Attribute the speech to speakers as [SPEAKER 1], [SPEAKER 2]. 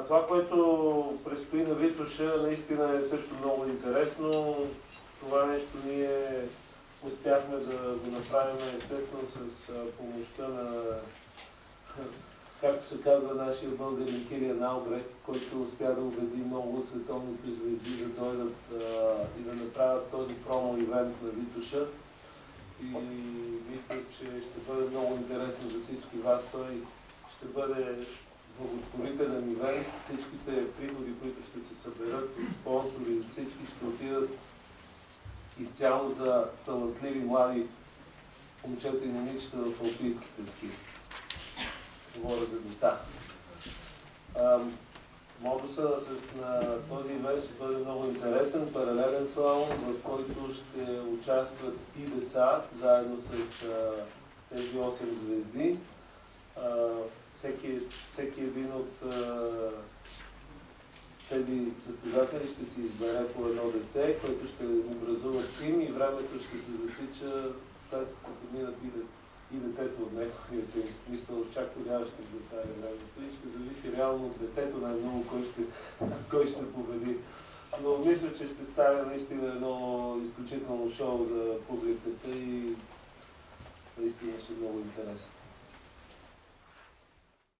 [SPEAKER 1] Това, което предстои на Витоша, наистина е също много интересно. Това нещо ние успяхме да го направим естествено с помощта на, както се казва, нашия българин Килиан Албрехт, който успя да убеди много от световните звезди да дойдат и да направят този промо-ивент на Витоша. И мисля, че ще бъде много интересно за всички вас. Той ще бъде благотворителен ивент. Всичките приходи, които ще се съберат от спонсори, всички ще отидат изцяло за талантливи млади момчета и момичета в алпийските ски. Говоря за деца. Модуса на този ивент ще бъде много интересен, паралелен слалом, в който ще участват и деца, заедно с тези 8 звезди. Всеки един от тези състезатели ще си избере по едно дете, което ще образува тим и времето ще се засича след като минат и детето от неговите мисъл, чак тогава ще затваря времето и ще зависи реално от детето най-много кой ще победи. Но мисля, че ще стане наистина едно изключително шоу за публиката и наистина ще е много интересно.